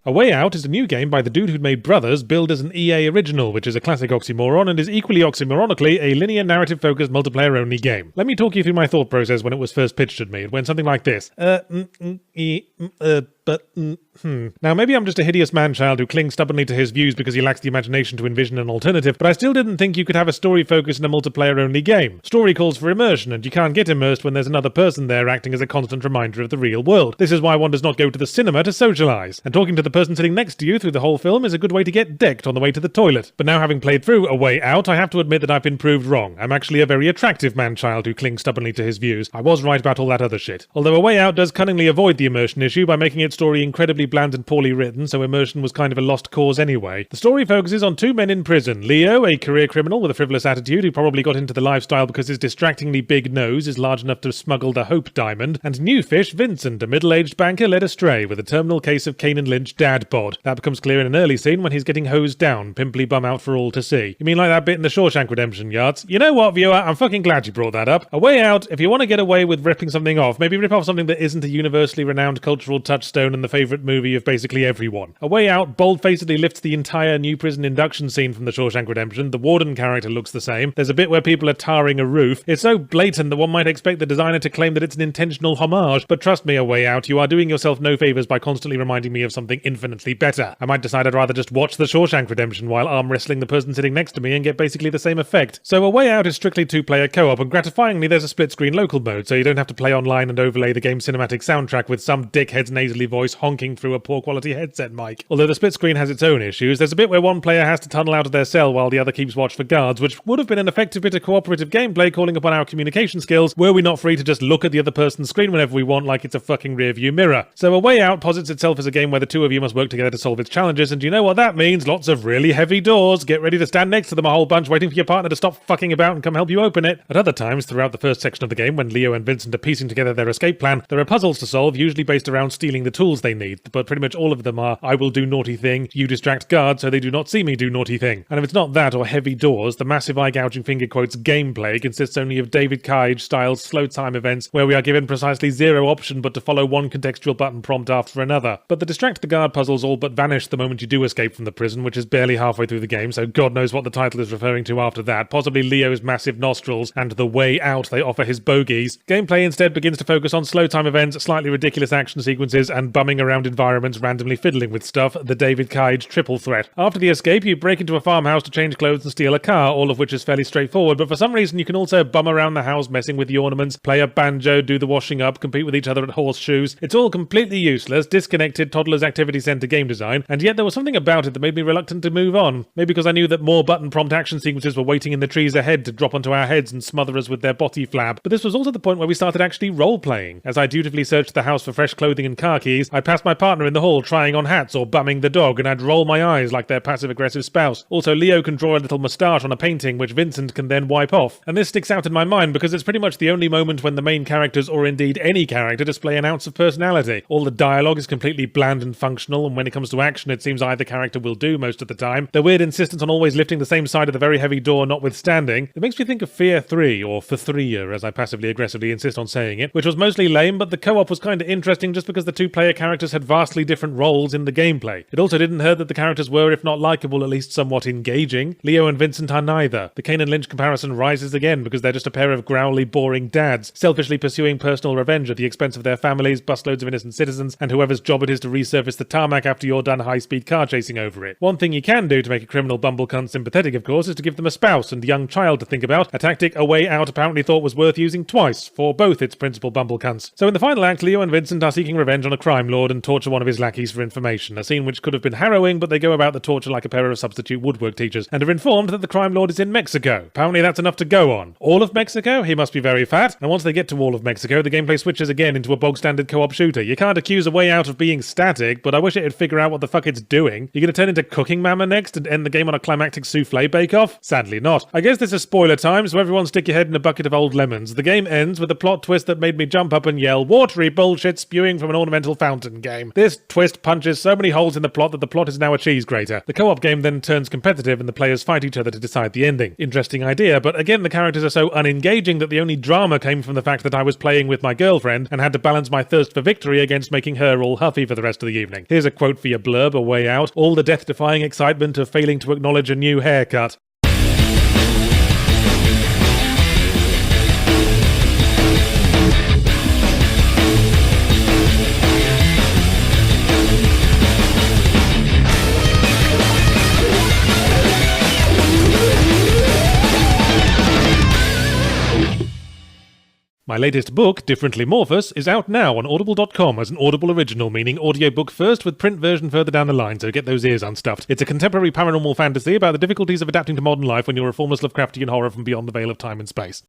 A Way Out is a new game by the dude who'd made Brothers, billed as an EA original, which is a classic oxymoron and is equally oxymoronically a linear narrative-focused multiplayer-only game. Let me talk you through my thought process when it was first pitched at me. It went something like this. Now, maybe I'm just a hideous man-child who clings stubbornly to his views because he lacks the imagination to envision an alternative, but I still didn't think you could have a story focus in a multiplayer-only game. Story calls for immersion, and you can't get immersed when there's another person there acting as a constant reminder of the real world. This is why one does not go to the cinema to socialise, and talking to the person sitting next to you through the whole film is a good way to get decked on the way to the toilet. But now, having played through A Way Out, I have to admit that I've been proved wrong. I'm actually a very attractive man-child who clings stubbornly to his views. I was right about all that other shit. Although A Way Out does cunningly avoid the immersion issue by making its story incredibly bland and poorly written, so immersion was kind of a lost cause anyway. The story focuses on two men in prison. Leo, a career criminal with a frivolous attitude who probably got into the lifestyle because his distractingly big nose is large enough to smuggle the Hope Diamond, and new fish Vincent, a middle-aged banker led astray with a terminal case of Kane and Lynch dad bod. That becomes clear in an early scene when he's getting hosed down, pimply bum out for all to see. You mean like that bit in the Shawshank Redemption, yards? You know what, viewer? I'm fucking glad you brought that up. A Way Out, if you want to get away with ripping something off, maybe rip off something that isn't a universally renowned cultural touchstone and the favourite movie of basically everyone. A Way Out bold-facedly lifts the entire new prison induction scene from the Shawshank Redemption. The warden character looks the same. There's a bit where people are tarring a roof. It's so blatant that one might expect the designer to claim that it's an intentional homage, but trust me, A Way Out, you are doing yourself no favours by constantly reminding me of something infinitely better. I might decide I'd rather just watch the Shawshank Redemption while arm wrestling the person sitting next to me and get basically the same effect. So A Way Out is strictly two-player co-op, and gratifyingly there's a split-screen local mode, so you don't have to play online and overlay the game's cinematic soundtrack with some dickhead's nasally voice honking through a poor-quality headset mic. Although the split screen has its own issues, there's a bit where one player has to tunnel out of their cell while the other keeps watch for guards, which would have been an effective bit of cooperative gameplay calling upon our communication skills were we not free to just look at the other person's screen whenever we want like it's a fucking rearview mirror. So A Way Out posits itself as a game where the two of you must work together to solve its challenges, and you know what that means? Lots of really heavy doors. Get ready to stand next to them a whole bunch waiting for your partner to stop fucking about and come help you open it. At other times, throughout the first section of the game, when Leo and Vincent are piecing together their escape plan, there are puzzles to solve, usually based around stealing the tools they need, but pretty much all of them are I will do naughty thing, you distract guards so they do not see me do naughty thing. And if it's not that or heavy doors, the massive eye-gouging finger quotes gameplay consists only of David Cage-style slow time events where we are given precisely zero option but to follow one contextual button prompt after another. But the distract the guard puzzles all but vanish the moment you do escape from the prison, which is barely halfway through the game, so God knows what the title is referring to after that, possibly Leo's massive nostrils and the way out they offer his bogies. Gameplay instead begins to focus on slow time events, slightly ridiculous action sequences, and bumming around environments randomly fiddling with stuff, the David Cage triple threat. After the escape, you break into a farmhouse to change clothes and steal a car, all of which is fairly straightforward, but for some reason you can also bum around the house messing with the ornaments, play a banjo, do the washing up, compete with each other at horseshoes. It's all completely useless, disconnected toddler's activity centre game design, and yet there was something about it that made me reluctant to move on. Maybe because I knew that more button prompt action sequences were waiting in the trees ahead to drop onto our heads and smother us with their body flab, but this was also the point where we started actually role-playing. As I dutifully searched the house for fresh clothing and car keys, I'd pass my partner in the hall trying on hats or bumming the dog, and I'd roll my eyes like their passive-aggressive spouse. Also, Leo can draw a little moustache on a painting, which Vincent can then wipe off. And this sticks out in my mind because it's pretty much the only moment when the main characters, or indeed any character, display an ounce of personality. All the dialogue is completely bland and functional, and when it comes to action, it seems either character will do most of the time. Their weird insistence on always lifting the same side of the very heavy door notwithstanding, it makes me think of Fear 3, or F3, as I passively-aggressively insist on saying it, which was mostly lame, but the co-op was kinda interesting just because the two-player characters had vastly different roles in the gameplay. It also didn't hurt that the characters were, if not likeable, at least somewhat engaging. Leo and Vincent are neither. The Kane and Lynch comparison rises again because they're just a pair of growly, boring dads, selfishly pursuing personal revenge at the expense of their families, busloads of innocent citizens, and whoever's job it is to resurface the tarmac after you're done high-speed car chasing over it. One thing you can do to make a criminal bumblecunt sympathetic, of course, is to give them a spouse and young child to think about, a tactic A Way Out apparently thought was worth using twice for both its principal bumblecunts. So in the final act, Leo and Vincent are seeking revenge on a crime lord and torture one of his lackeys for information, a scene which could have been harrowing, but they go about the torture like a pair of substitute woodwork teachers, and are informed that the crime lord is in Mexico. Apparently that's enough to go on. All of Mexico? He must be very fat. And once they get to all of Mexico, the gameplay switches again into a bog-standard co-op shooter. You can't accuse A Way Out of being static, but I wish it'd figure out what the fuck it's doing. You're gonna turn into Cooking Mama next and end the game on a climactic souffle bake-off? Sadly not. I guess this is spoiler time, so everyone stick your head in a bucket of old lemons. The game ends with a plot twist that made me jump up and yell, watery bullshit spewing from an ornamental fountain fountain game. This twist punches so many holes in the plot that the plot is now a cheese grater. The co-op game then turns competitive and the players fight each other to decide the ending. Interesting idea, but again the characters are so unengaging that the only drama came from the fact that I was playing with my girlfriend and had to balance my thirst for victory against making her all huffy for the rest of the evening. Here's a quote for your blurb, a way out. All the death-defying excitement of failing to acknowledge a new haircut. My latest book, Differently Morphous, is out now on audible.com as an Audible original, meaning audiobook first with print version further down the line, so get those ears unstuffed. It's a contemporary paranormal fantasy about the difficulties of adapting to modern life when you're a formless Lovecraftian horror from beyond the veil of time and space.